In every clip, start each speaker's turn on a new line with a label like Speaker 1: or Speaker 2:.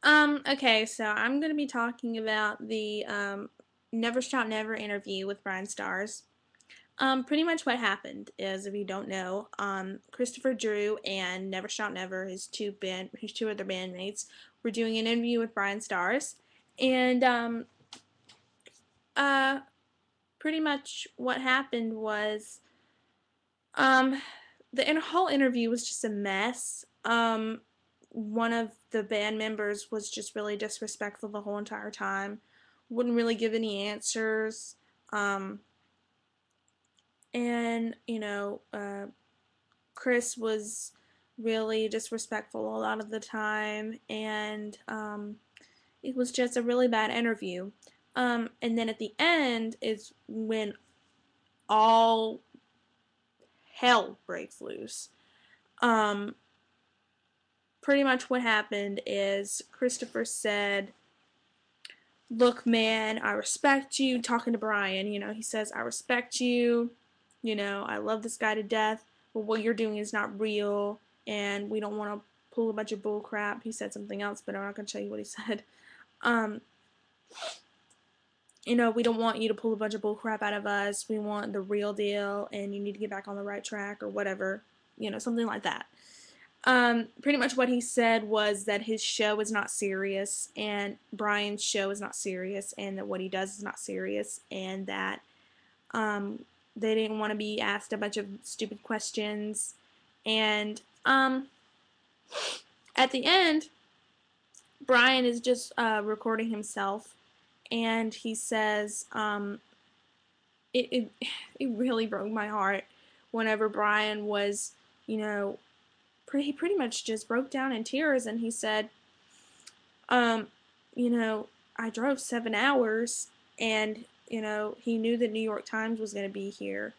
Speaker 1: Okay, so I'm going to be talking about the Never Shout Never interview with Bryan Stars. Pretty much what happened is, if you don't know, Christopher Drew and Never Shout Never, his two other bandmates, were doing an interview with Bryan Stars, and uh, pretty much what happened was, um, the whole interview was just a mess. One of the band members was just really disrespectful the whole entire time, wouldn't really give any answers, um, and Chris was really disrespectful a lot of the time, and it was just a really bad interview. And then at the end is when all hell breaks loose. Um, Pretty much what happened is Christopher said, "Look, man, I respect you." Talking to Bryan, he says, "I respect you. I love this guy to death, but what you're doing is not real, and we don't want to pull a bunch of bull crap." He said something else, but I'm not going to tell you what he said. Um, we don't want you to pull a bunch of bull crap out of us. We want the real deal, and you need to get back on the right track or whatever. Something like that. Pretty much what he said was that his show is not serious, and Bryan's show is not serious, and that what he does is not serious, and that um, they didn't want to be asked a bunch of stupid questions. And at the end, Bryan is just recording himself, and he says, it, it, it really broke my heart whenever Bryan was, you know, he pretty much just broke down in tears, and he said, um, you know, I drove 7 hours, and he knew the New York Times was going to be here,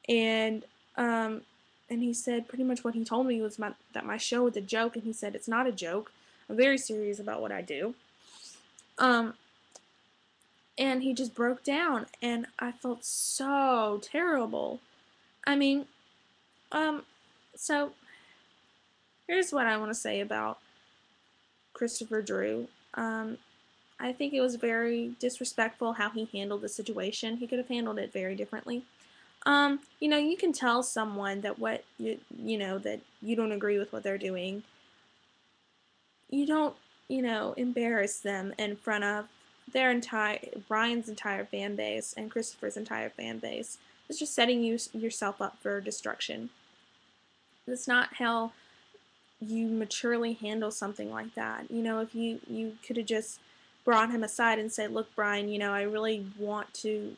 Speaker 1: and um, and he said pretty much what he told me was that my show was a joke, and he said it's not a joke. I'm very serious about what I do. Um, and he just broke down, and I felt so terrible. I mean, um, so here's what I want to say about Christopher Drew. I think it was very disrespectful how he handled the situation. He could have handled it very differently. You can tell someone that what that you don't agree with what they're doing. You don't, embarrass them in front of their entire Bryan's entire fan base and Christopher's entire fan base. It's just setting yourself up for destruction. That's not how you maturely handle something like that. If you could have just brought him aside and said, "Look, Bryan, I really want to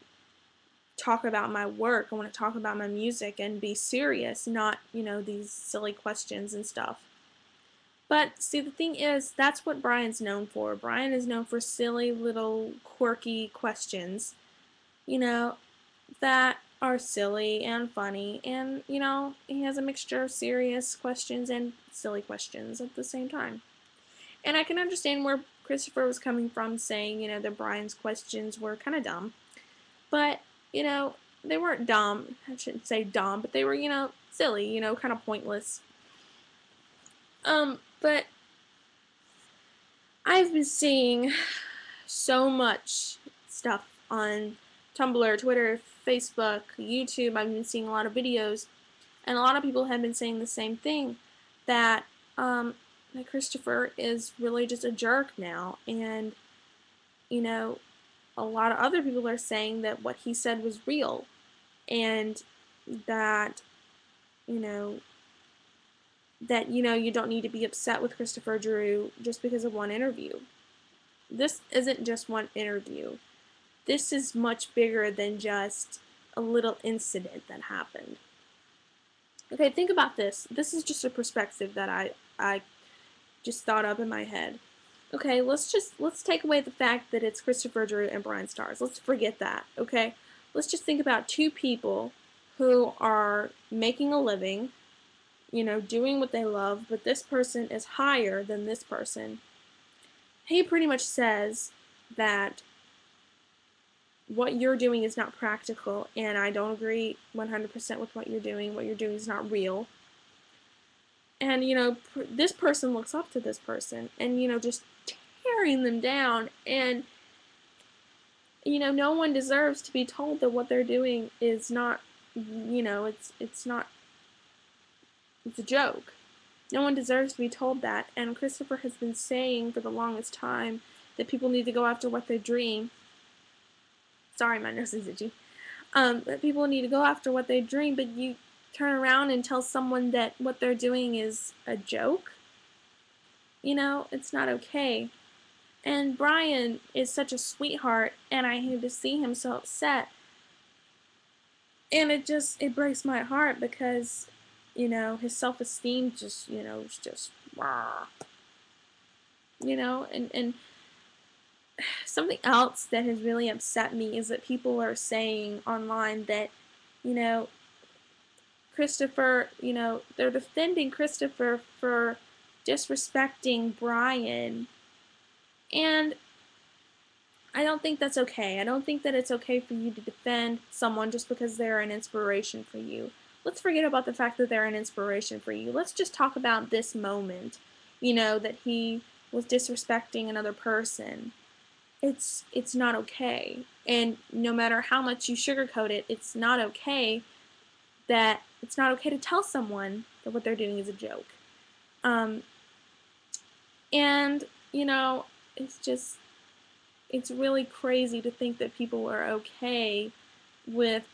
Speaker 1: talk about my work. I want to talk about my music and be serious, not, these silly questions and stuff." But see, the thing is, that's what Bryan's known for. Bryan is known for silly little quirky questions, you know, that are silly and funny, and he has a mixture of serious questions and silly questions at the same time. And I can understand where Christopher was coming from, saying that Bryan's questions were kind of dumb, but they weren't dumb. I shouldn't say dumb, but they were silly, kind of pointless. But I've been seeing so much stuff on Tumblr, Twitter, Facebook, YouTube. I've been seeing a lot of videos, and a lot of people have been saying the same thing, that that Christopher is really just a jerk now, and you know a lot of other people are saying that what he said was real, and that you know you don't need to be upset with Christopher Drew just because of one interview. This isn't just one interview. This is much bigger than just a little incident that happened. Okay, think about this. This is just a perspective that I just thought up in my head. Okay, let's take away the fact that it's Christopher Drew and Bryan Stars. Let's forget that. Okay, let's just think about two people who are making a living, doing what they love, but this person is higher than this person. He pretty much says that what you're doing is not practical, and I don't agree 100% with what you're doing. What you're doing is not real. And, this person looks up to this person and, just tearing them down. And, no one deserves to be told that what they're doing is not, it's not, it's a joke. No one deserves to be told that. And Christopher has been saying for the longest time that people need to go after what they dream. Sorry, my nose is itchy. That people need to go after what they dream, but you turn around and tell someone that what they're doing is a joke. It's not okay. And Bryan is such a sweetheart, and I hate to see him so upset. And it breaks my heart because, his self-esteem just, is just, and something else that has really upset me is that people are saying online that, you know, Christopher, they're defending Christopher for disrespecting Bryan. And I don't think that's okay. I don't think that it's okay for you to defend someone just because they're an inspiration for you. Let's forget about the fact that they're an inspiration for you. Let's just talk about this moment, that he was disrespecting another person. It's not okay. And no matter how much you sugarcoat it, it's not okay to tell someone that what they're doing is a joke. Um, and, it's just, it's really crazy to think that people are okay with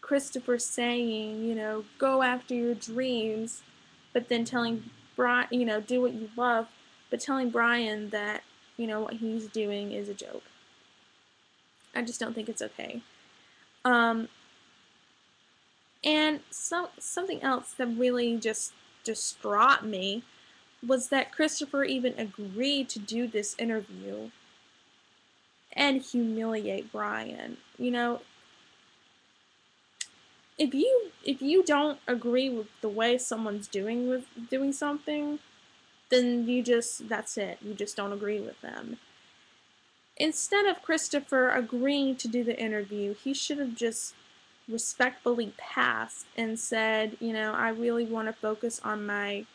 Speaker 1: Christopher saying, go after your dreams, but then telling Bryan, do what you love, but telling Bryan that, what he's doing is a joke. I just don't think it's okay. And something else that really just distraught me was that Christopher even agreed to do this interview and humiliate Bryan. If you don't agree with the way someone's doing something, then that's it. You just don't agree with them. Instead of Christopher agreeing to do the interview, he should have just respectfully passed and said, I really want to focus on my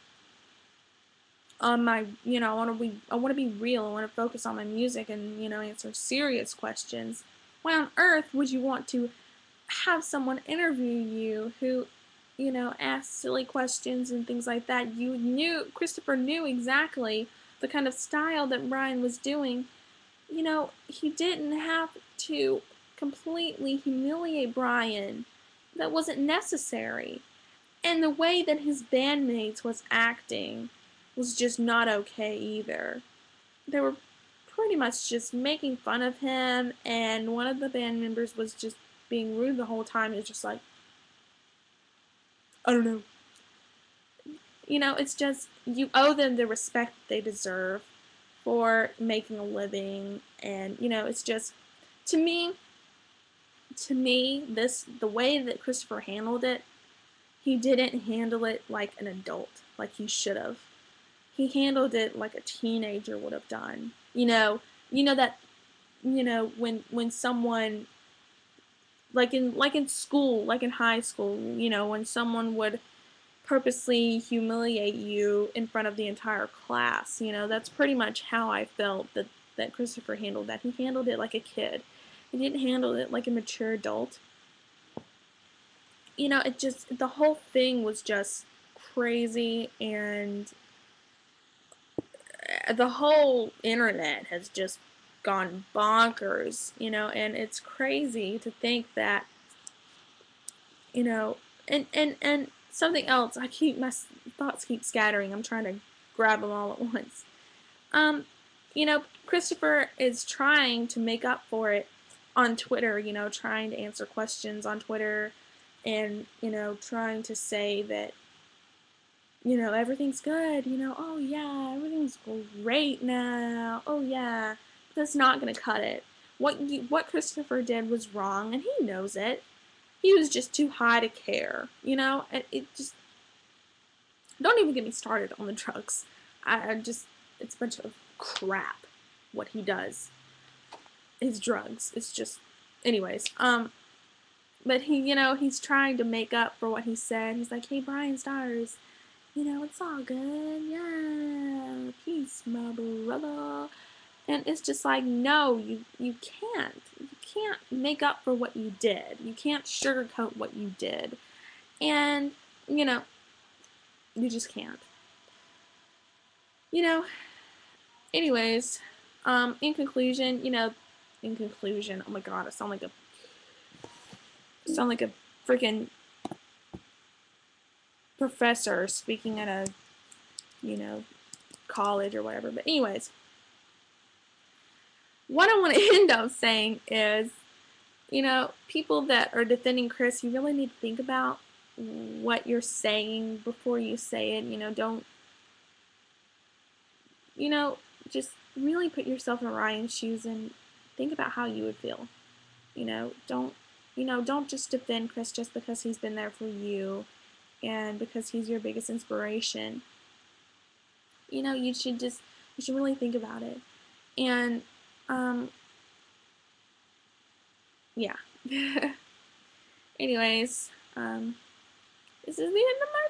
Speaker 1: I want to be real. I want to focus on my music and, answer serious questions. Why on earth would you want to have someone interview you who, asks silly questions and things like that? Christopher knew exactly the kind of style that Bryan was doing. He didn't have to completely humiliate Bryan. That wasn't necessary. And the way that his bandmates was acting was just not okay either. They were pretty much just making fun of him, and one of the band members was just being rude the whole time. It's just like, I don't know. It's just, you owe them the respect they deserve for making a living, and, it's just, to me, the way that Christopher handled it, he didn't handle it like an adult, like he should have. He handled it like a teenager would have done. That when someone like in school, like in high school, when someone would purposely humiliate you in front of the entire class, that's pretty much how I felt that Christopher handled that. He handled it like a kid. He didn't handle it like a mature adult. The whole thing was just crazy, and the whole internet has just gone bonkers, and it's crazy to think that, and something else, my thoughts keep scattering. I'm trying to grab them all at once. Christopher is trying to make up for it on Twitter, trying to answer questions on Twitter, and, trying to say that, everything's good, oh yeah, everything's great now, oh yeah. That's not going to cut it. What Christopher did was wrong, and he knows it. He was just too high to care, it just, don't even get me started on the drugs. I just, it's a bunch of crap what he does. His drugs, it's just, anyways, but he's trying to make up for what he said. He's like, hey, Bryan Stars, It's all good. Yeah, peace, my brother. And it's just like, no, you can't. You can't make up for what you did. You can't sugarcoat what you did. And, you know, you just can't. You know, anyways, in conclusion, oh my god, I sound like a freaking professor speaking at a, you know, college or whatever. But anyways, what I want to end up saying is, people that are defending Chris, you really need to think about what you're saying before you say it. Don't, you know, just really put yourself in Ryan's shoes and think about how you would feel. Don't, don't just defend Chris just because he's been there for you and because he's your biggest inspiration. You should really think about it. And, yeah. Anyways, this is the end of my